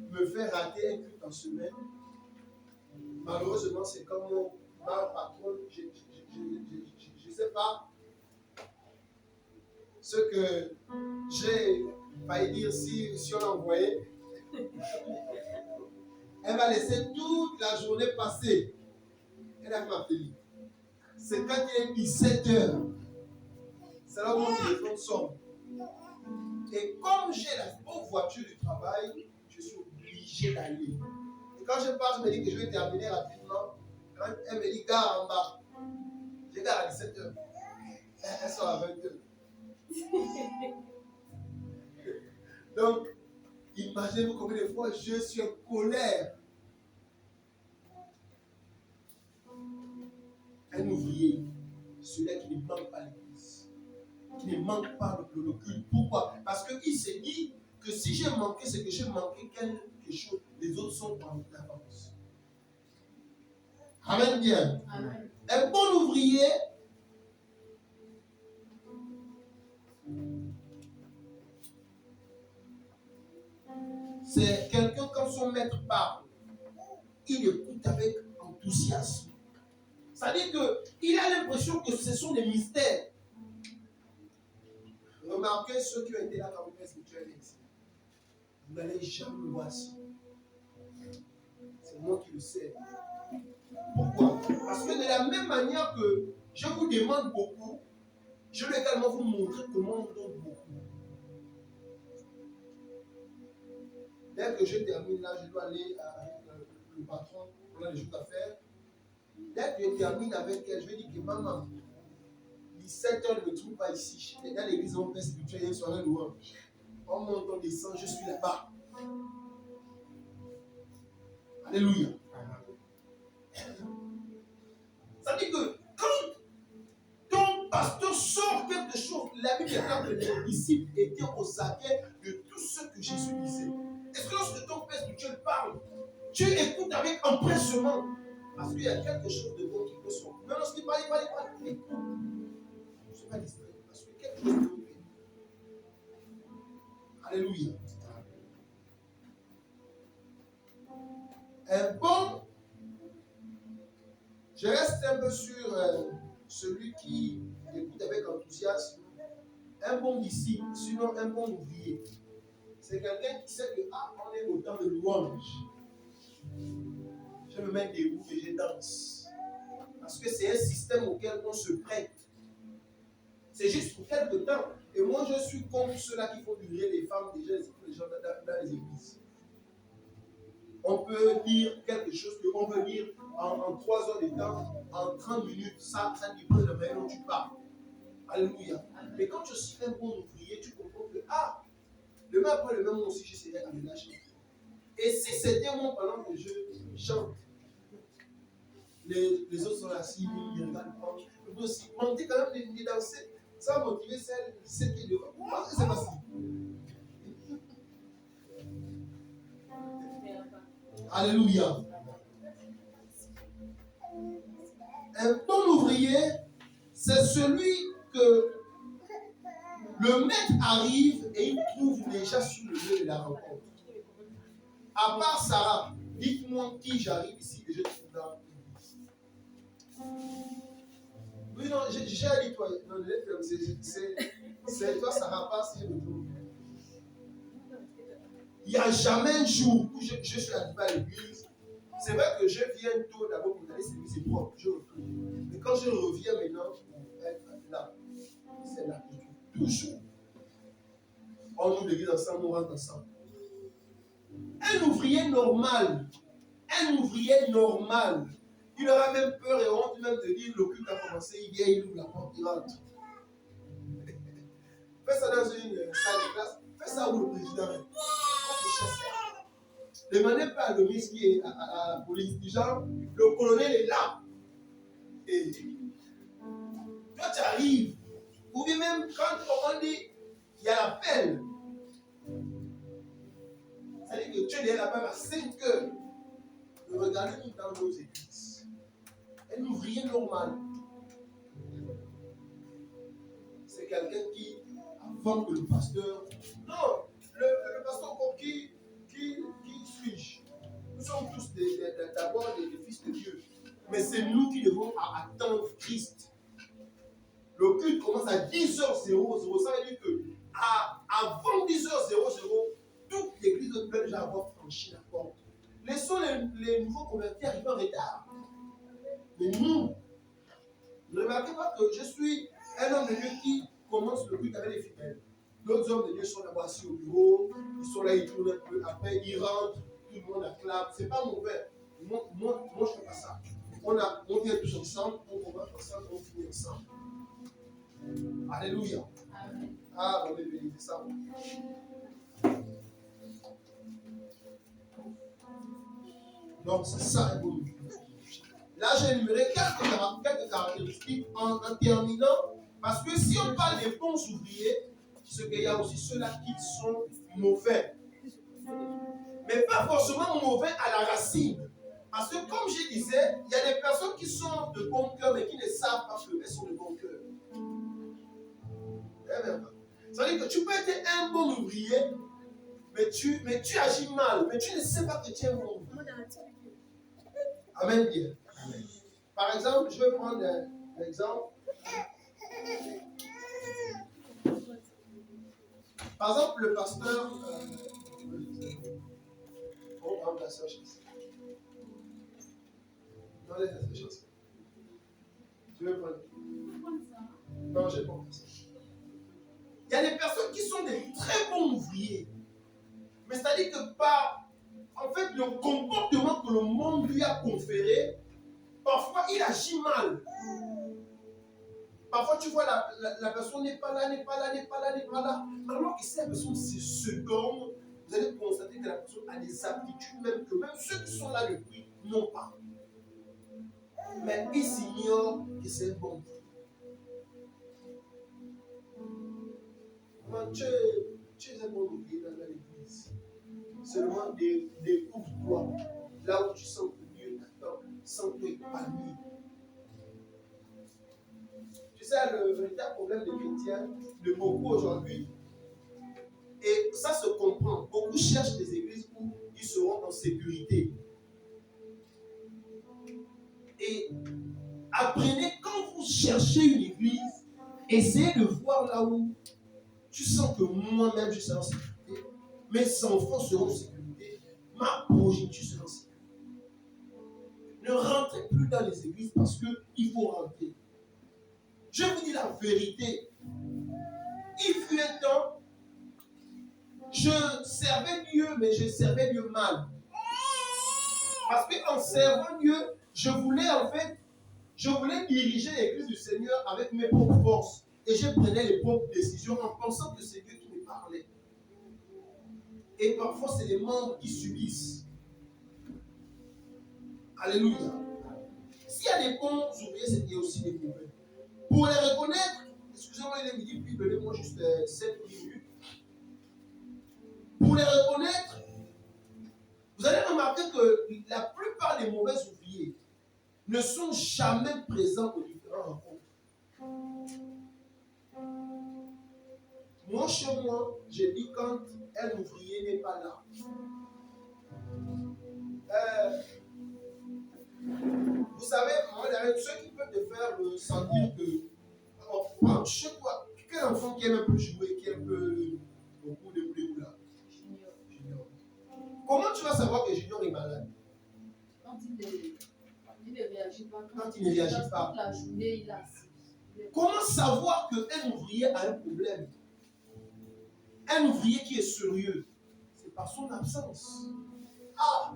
me faire rater un culte en semaine, malheureusement, c'est comme ma patronne, je ne sais pas ce que j'ai failli dire si on l'envoyait. Elle va laisser toute la journée passer. Elle a m'appeler. C'est quand il est 17 heures. C'est là où mon téléphone sonne. Et comme j'ai la bonne voiture du travail, je suis obligé d'aller. Et quand je pars, je me dis que je vais terminer rapidement. Quand elle me dit gare en bas, je gare à 17 heures. Elle sort à 20 heures. Donc, imaginez-vous combien de fois je suis en colère. Un ouvrier, celui qui ne manque pas l'église, qui ne manque pas le culte. Pourquoi? Parce qu'il s'est dit que si j'ai manqué, c'est que j'ai manqué quelque chose. Les autres sont en avance. Amen bien. Amen. Un bon ouvrier, c'est quelqu'un quand son maître parle, il écoute avec enthousiasme. Ça veut dire qu'il a l'impression que ce sont des mystères. Remarquez ceux qui ont été là quand vous faites spirituel ici. Vous n'allez jamais me voir ici. C'est moi qui le sais. Pourquoi? Parce que de la même manière que je vous demande beaucoup, je vais également vous montrer comment on donne beaucoup. Dès que je termine là, je dois aller avec le patron, on a des choses à faire. Dès que je termine avec elle, je vais dire que maman, 17h, ne me trouve pas ici. Dans l'église, on fait spirituel, il y a une soirée louange. On monte, on descend, je suis là-bas. Alléluia. Ça veut dire que quand ton pasteur sort quelque chose, la Bible déclare que les disciples étaient aux aguets de tout ce que Jésus disait. Est-ce que lorsque ton père spirituel parle, tu écoutes avec empressement? Parce qu'il y a quelque chose de bon qui peut sortir. Mais lorsqu'il parle, écoute. Je ne suis pas distrait. Parce que quelque chose de bon. Alléluia. Bon, je reste un peu sur celui qui écoute avec enthousiasme. Un bon disciple, sinon un bon ouvrier. C'est quelqu'un qui sait que on est au temps de louange. Je me mets debout et je danse. Parce que c'est un système auquel on se prête. C'est juste pour quelque temps. Et moi, je suis contre ceux-là qui font durer les femmes, déjà les gens dans les églises. On peut lire quelque chose qu'on veut lire en 3 heures de temps, en 30 minutes, ça dépend de la manière dont tu parles. Alléluia. Mais quand je suis un bon ouvrier, tu comprends que, demain après le même moment aussi, j'essaierai à me lâcher. Et si c'était moi pendant que je chante, les autres sont assis, ils me regardent pas. Je peux aussi monter quand même de danser. Ça va motiver celle qui est devant. Parce que c'est facile. Alléluia. Un bon ouvrier, c'est celui que le maître arrive et il trouve déjà sur le lieu de la rencontre. À part Sarah, dites-moi qui j'arrive ici et je trouve dans l'église. Oui, non, j'ai dit toi. Non, c'est toi, Sarah, pas si je me trouve. Il n'y a jamais un jour où je suis arrivé à l'église. C'est vrai que je viens tôt d'abord pour aller servir, c'est propre, je retourne. Mais quand je reviens maintenant, là, c'est là que je trouve toujours. On ouvre l'église ensemble, on rentre ensemble. Un ouvrier normal, il aura même peur et honte même de dire le culte a commencé, il vient, il ouvre la porte, il rentre. Fais ça dans une salle de classe, fais ça où le président est. Ne demandez pas à le ministre qui est à la police, du genre, le colonel est là. Et toi, tu arrives. Ou bien même quand on dit, il y a l'appel. C'est-à-dire que tu es derrière la Bible à 5 heures. Mais regardez-nous dans nos églises. Un ouvrier normal. C'est quelqu'un qui, avant que le pasteur. Non, le pasteur encore qui suis-je? Nous sommes tous d'abord des fils de Dieu. Mais c'est nous qui devons attendre Christ. Le culte commence à 10h00. Ça veut dire que avant 10h00, toute l'église peut déjà avoir franchi la porte. Laissons les nouveaux convertis arriver en retard. Mais nous, ne remarquez pas que je suis un homme de Dieu qui commence le culte avec les fidèles. D'autres hommes de Dieu sont d'abord assis au bureau, ils sont là, ils tournent un peu, après ils rentrent, tout le monde acclame. C'est pas mauvais. Moi, je ne fais pas ça. On vient tous ensemble, on commence ensemble, on finit ensemble. Alléluia. Amen. Bon, béni, c'est ça. Donc, c'est ça un bon ouvrier. Là, j'ai énuméré quelques caractéristiques en terminant. Parce que si on parle des bons ouvriers, c'est qu'il y a aussi ceux-là qui sont mauvais. Mais pas forcément mauvais à la racine. Parce que comme je disais, il y a des personnes qui sont de bon cœur, mais qui ne savent pas qu'elles sont de bon cœur. Ça veut dire que tu peux être un bon ouvrier, mais tu agis mal, mais tu ne sais pas que tu es un bon ouvrier. Amen, bien. Amen. Par exemple, je vais prendre un exemple. Par exemple, le pasteur. On va prendre la sécheresse. Non, laisse la sécheresse. Je vais prendre. Non, je vais prendre ça. Il y a des personnes qui sont des très bons ouvriers. Mais c'est-à-dire que par, en fait, le comportement que le monde lui a conféré, parfois il agit mal. Parfois tu vois la personne n'est pas là, n'est pas là, n'est pas là, n'est pas là. Alors que si la personne se donne, vous allez constater que la personne a des aptitudes même que même ceux qui sont là depuis n'ont pas. Mais ils s'ignorent que c'est bon. Tu es un bon ouvrier dans l'église. Seulement découvre-toi là où tu sens que Dieu t'attend, sans toi épanouir. Tu sais, le véritable problème des chrétiens, de beaucoup aujourd'hui, et ça se comprend, beaucoup cherchent des églises où ils seront en sécurité. Et apprenez, quand vous cherchez une église, essayez de voir là où tu sens que moi-même je serai en sécurité, mes enfants seront en sécurité, ma progéniture sera en sécurité. Ne rentrez plus dans les églises parce qu'il faut rentrer. Je vous dis la vérité. Il fut un temps, je servais Dieu, mais je servais Dieu mal. Parce qu'en servant Dieu, je voulais diriger l'église du Seigneur avec mes propres forces. Et je prenais les propres décisions en pensant que c'est Dieu qui me parlait. Et parfois, c'est les membres qui subissent. Alléluia. S'il y a des bons ouvriers, c'est qu'il y a aussi des mauvais. Pour les reconnaître, excusez-moi, il est midi, puis donnez-moi juste 7 minutes. Pour les reconnaître, vous allez remarquer que la plupart des mauvais ouvriers ne sont jamais présents aux différents rencontres. Moi, chez moi, j'ai dit quand un ouvrier n'est pas là. Vous savez, ceux qui peuvent te faire sentir que, chez toi, quel enfant qui aime un peu jouer, qui aime un peu beaucoup de boulot là? Junior. Comment tu vas savoir que Junior est malade? Quand il ne réagit pas. Quand il ne réagit pas. Toute la journée, il a. Comment savoir qu'un ouvrier a un problème? Un ouvrier qui est sérieux, c'est par son absence. Ah!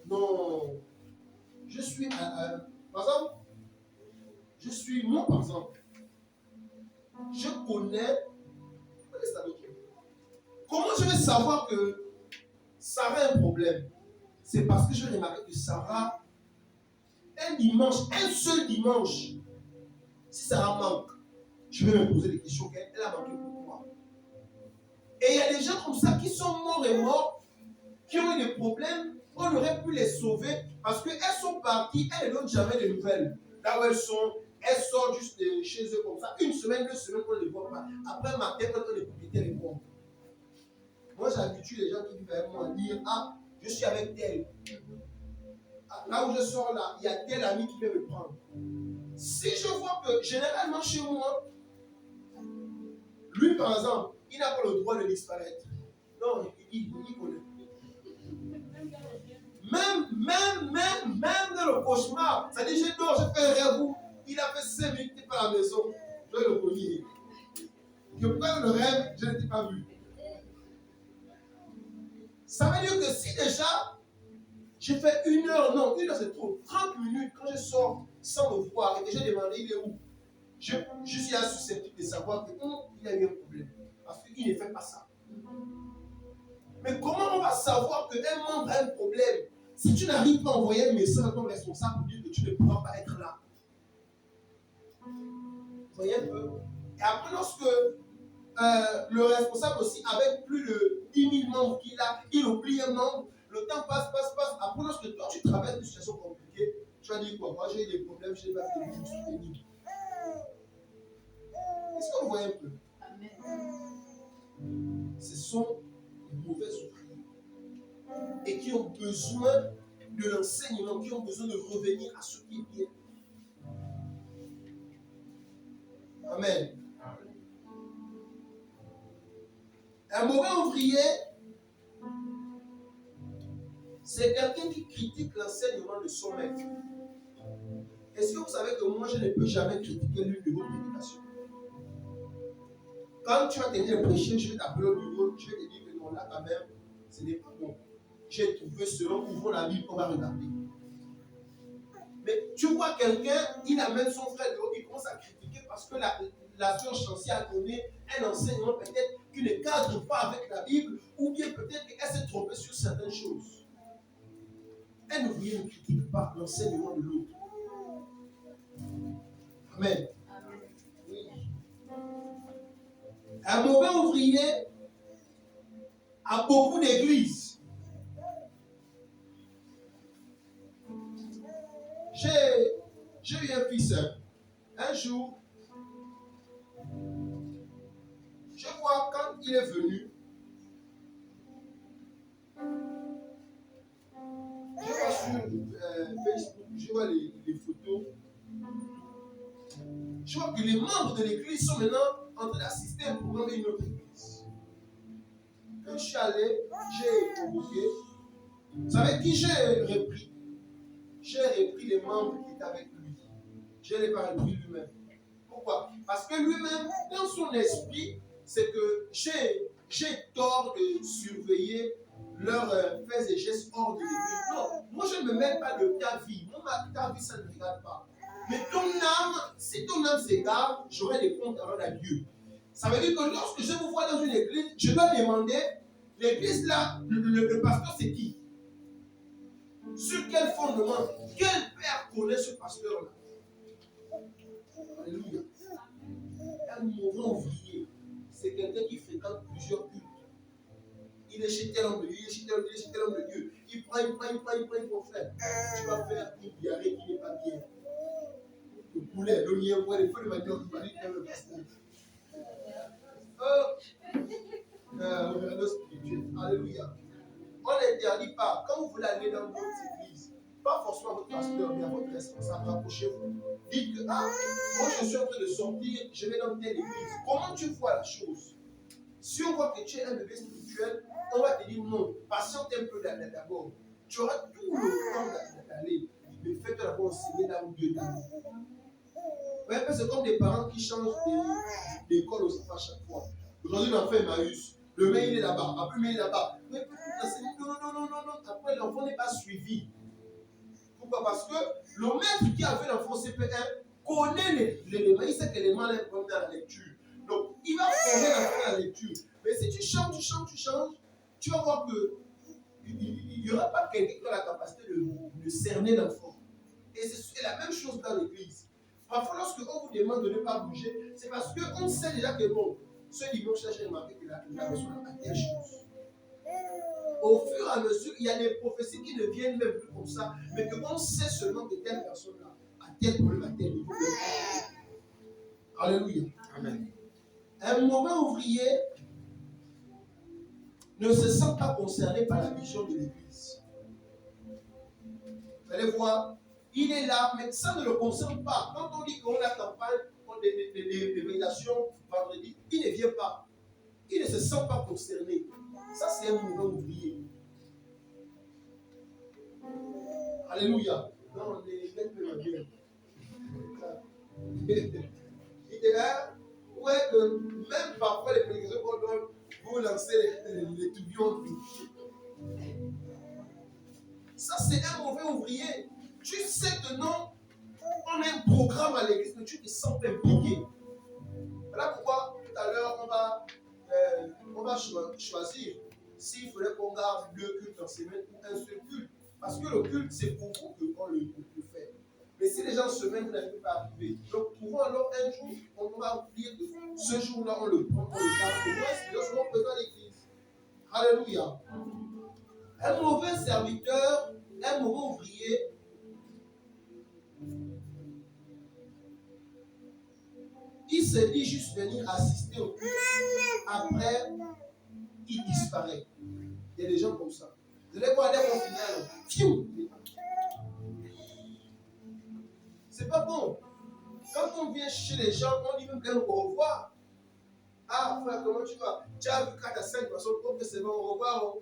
Non. Je suis par exemple, moi par exemple, je connais. Comment je vais savoir que Sarah a un problème? C'est parce que je remarque que Sarah, un seul dimanche, si Sarah manque, je vais me poser des questions. Elle a manqué pourquoi? Et il y a des gens comme ça qui sont morts et morts, qui ont eu des problèmes. On aurait pu les sauver parce qu'elles sont parties, elles ne donnent jamais de nouvelles. Là où elles sont, elles sortent juste de chez eux comme ça. Une semaine, 2 semaines, on ne les voit pas. Après, matin, quand on est propriétaire, les répondent. Moi, j'habitue les gens qui vivent avec moi à dire: ah, je suis avec tel. Là où je sors là, il y a tel ami qui vient me prendre. Si je vois que généralement chez moi, lui par exemple, il n'a pas le droit de disparaître. Non, il connaît. Même dans le cauchemar, ça dit: je dors, je fais un rêve où il a fait 5 minutes, il n'est pas à la maison. Je vais le connaître. Je prends le rêve, je ne t'ai pas vu. Ça veut dire que si déjà, j'ai fait 1 heure, non, 1 heure c'est trop, 30 minutes, quand je sors sans me voir et que j'ai demandé il est où, je suis susceptible de savoir qu'il a eu un problème. Parce qu'il ne fait pas ça. Mais comment on va savoir qu'un membre a un problème si tu n'arrives pas à envoyer un message à ton responsable pour dire que tu ne pourras pas être là? Vous voyez un peu? Et après, lorsque le responsable aussi, avec plus de 10 000 membres qu'il a, il oublie un membre, le temps passe. Après, lorsque toi, tu travailles une situation compliquée, tu vas dire quoi? Moi, j'ai eu des problèmes, je n'ai pas fait je me suis béni. Est-ce que vous voyez un peu? Amen. Ce sont les mauvais ouvriers et qui ont besoin de l'enseignement, qui ont besoin de revenir à ce qui est bien. Amen. Un mauvais ouvrier, c'est quelqu'un qui critique l'enseignement de son maître. Est-ce que vous savez que moi, je ne peux jamais critiquer l'une de vos prédications? Quand tu vas tenir le prêcher, je vais t'appeler au bureau, je vais te dire que non, là quand même, ce n'est pas bon. J'ai trouvé selon, ouvrons la Bible, on va regarder. Mais tu vois quelqu'un, il amène son frère de haut, il commence à critiquer parce que la sœur Chancy a donné un enseignement peut-être qui ne cadre pas avec la Bible, ou bien peut-être qu'elle s'est trompée sur certaines choses. Un ouvrier ne critique pas l'enseignement de l'autre. Amen. Oui. Un mauvais ouvrier a beaucoup d'églises. J'ai eu un fils. Un jour, je vois quand il est venu, je vois sur Facebook, je vois les photos. Je vois que les membres de l'église sont maintenant en train d'assister à un programme d'une autre église. Quand je suis allé, j'ai convoqué. Vous savez qui j'ai repris? J'ai repris les membres qui étaient avec lui. Je ne l'ai pas repris lui-même. Pourquoi? Parce que lui-même, dans son esprit, c'est que j'ai tort de surveiller leurs faits et gestes hors de l'église. Non, moi je ne me mêle pas de ta vie. Moi, ta vie, ça ne me regarde pas. Mais ton âme, si ton âme s'égare, j'aurai des comptes avant à Dieu. Ça veut dire que lorsque je vous vois dans une église, je dois demander, l'église là, le pasteur c'est qui? Sur quel fondement? Quel père connaît ce pasteur-là? Alléluia. Un mauvais ouvrier, c'est quelqu'un qui fréquente plusieurs cultes. Il est chez tel homme de Dieu, il est chez tel homme de Dieu. Il prend, mon frère. Tu vas faire une diarrhée qui n'est pas bien. Le poulet, le lien, les feux de manière qui parlent le pasteur. Spirituel. Alléluia. On n'interdit pas. Quand vous voulez aller dans votre église, pas forcément votre pasteur, mais à votre responsable, rapprochez-vous. Dites que, moi je suis en train de sortir, je vais dans telle église. Comment tu vois la chose? Si on voit que tu es un bébé spirituel, on va te dire non, patiente un peu d'abord. Tu auras tout le temps d'aller. Mais fais-toi d'abord enseigner là où Dieu t'a mis. Ouais, c'est comme des parents qui changent d'école aux enfants à chaque fois. Aujourd'hui, l'enfant est Emmaüs. Le maître il est là-bas. Après, il est là-bas. Mais non. Après, l'enfant n'est pas suivi. Pourquoi? Parce que le maître qui a fait l'enfant CP1 connaît les éléments. Il sait que les mains sont dans la lecture. Donc, il va former l'enfant à la lecture. Mais si tu changes, tu vas voir qu'il n'y aura pas quelqu'un qui a la capacité de cerner l'enfant. Et c'est la même chose dans l'église. Parfois, lorsque on vous demande de ne pas bouger, c'est parce qu'on sait déjà que bon, ce dimanche, j'ai remarqué que la personne a telle chose. Au fur et à mesure, il y a des prophéties qui ne viennent même plus comme ça, mais qu'on sait seulement que telle personne-là a tel problème, à tel niveau. Alléluia. Amen. Un mauvais ouvrier ne se sent pas concerné par la vision de l'église. Vous allez voir, il est là, mais ça ne le concerne pas. Quand on dit qu'on a la campagne des révélations vendredi, il ne vient pas. Il ne se sent pas concerné. Ça, c'est un mauvais ouvrier. Alléluia. Non, les bêtes me bien. Il est là. Ouais, que même parfois les prédications qu'on donne, vous lancez les tourbillons. Ça, c'est un mauvais ouvrier. Tu sais que non, on a un programme à l'église, mais tu te sens impliqué. Voilà pourquoi tout à l'heure, on va choisir s'il faudrait qu'on garde 2 cultes en semaine ou un seul culte. Parce que le culte, c'est pour vous qu'on le fait. Mais si les gens en semaine, vous n'arrivez pas à arriver. Donc, trouvons alors un jour, on va oublier que ce jour-là, on le prend, on le garde. Au moins, les gens seront présents à l'église. Alléluia. Un mauvais serviteur, un mauvais ouvrier, il se dit juste venir assister au culte. Après, il disparaît. Il y a des gens comme ça. Vous allez voir, dès qu'on finit, C'est pas bon. Quand on vient chez les gens, on dit même au revoir. Ah, frère, comment tu vas? Tu as vu 4 à 5 personnes, ok, c'est bon, au revoir.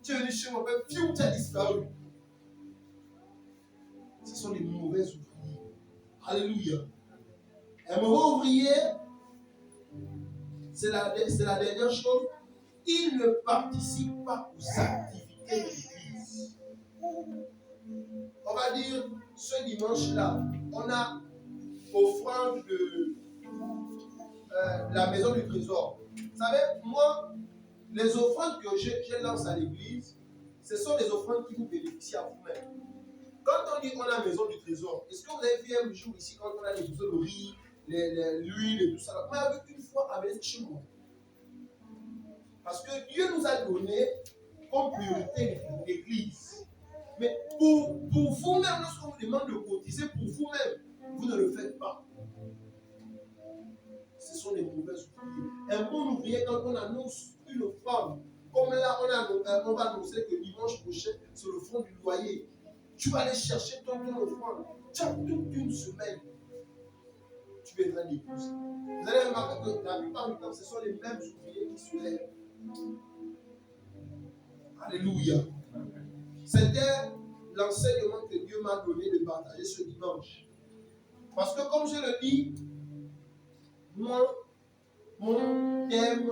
Tu es venu chez moi, puis tu as disparu. Ce sont les mauvais ouvriers. Alléluia. Un mauvais ouvrier, c'est la dernière chose, il ne participe pas aux activités de l'église. On va dire, ce dimanche-là, on a offrande de la maison du trésor. Vous savez, moi, les offrandes que je lance à l'église, ce sont des offrandes qui vous bénéficient à vous-même. Quand on dit qu'on a la maison du trésor, est-ce que vous avez vu un jour ici quand on a les besoins de riz, l'huile et tout ça? Moi, avec une fois, amener chez moi. Parce que Dieu nous a donné comme priorité l'église. Mais pour vous-même, lorsqu'on vous demande de cotiser pour vous-même, vous ne le faites pas. Ce sont des mauvais ouvriers. Un bon ouvrier, quand on annonce une offrande, comme là, on va annoncer que dimanche prochain, c'est le fonds du loyer. Tu vas aller chercher ton offrande. Tu as toute une semaine. Tu viendras déposer. Vous allez remarquer que la plupart du temps, ce sont les mêmes ouvriers qui se lèvent. Alléluia. C'était l'enseignement que Dieu m'a donné de partager ce dimanche. Parce que comme je le dis, moi, mon thème,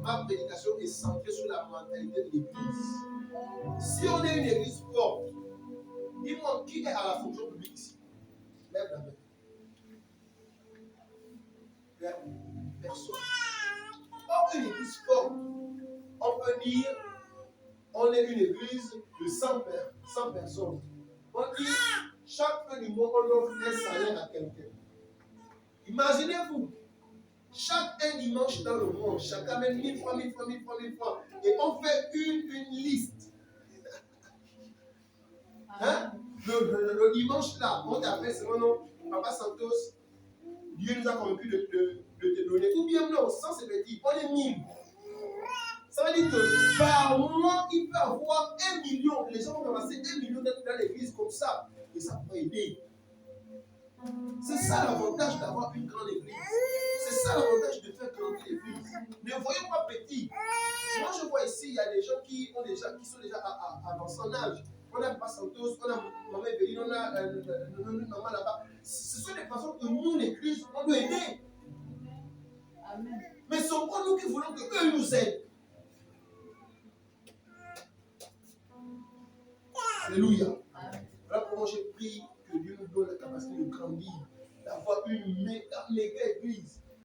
ma prédication est centrée sur la mentalité de l'église. Si on est une église forte, dis-moi qui est à la fonction publique ici? Lève la main. Personne. Or, une église forte, on peut dire, on est une église de 100 personnes. On dit, chaque fin du mois, on offre un salaire à quelqu'un. Imaginez-vous, chaque dimanche dans le monde, chacun met 1000 francs, 1000 francs, 1000 francs, 1000 francs. Et on fait une liste. Hein? Le dimanche là, on t'appelle, c'est mon nom, Papa Santos, Dieu nous a convaincus de te donner. Ou bien non, sans ces petits, on est 1000. Ça veut dire que par mois, il peut avoir 1 million. Les gens vont ramasser 1 million dans l'église comme ça. Et ça peut aider. C'est ça l'avantage d'avoir une grande église. C'est ça l'avantage de faire grandir l'église. Ne voyons pas petit. Moi, je vois ici, il y a des gens qui sont déjà avancés en âge. On a Papa Santos, on a Maman Evelyne, on a maman là-bas. Ce sont des personnes que nous, l'église, on doit aider. Amen. Mais ce sont pas nous qui voulons qu'eux nous aident. Alléluia. Voilà pourquoi j'ai pris que Dieu nous donne la capacité de grandir, d'avoir une méga église.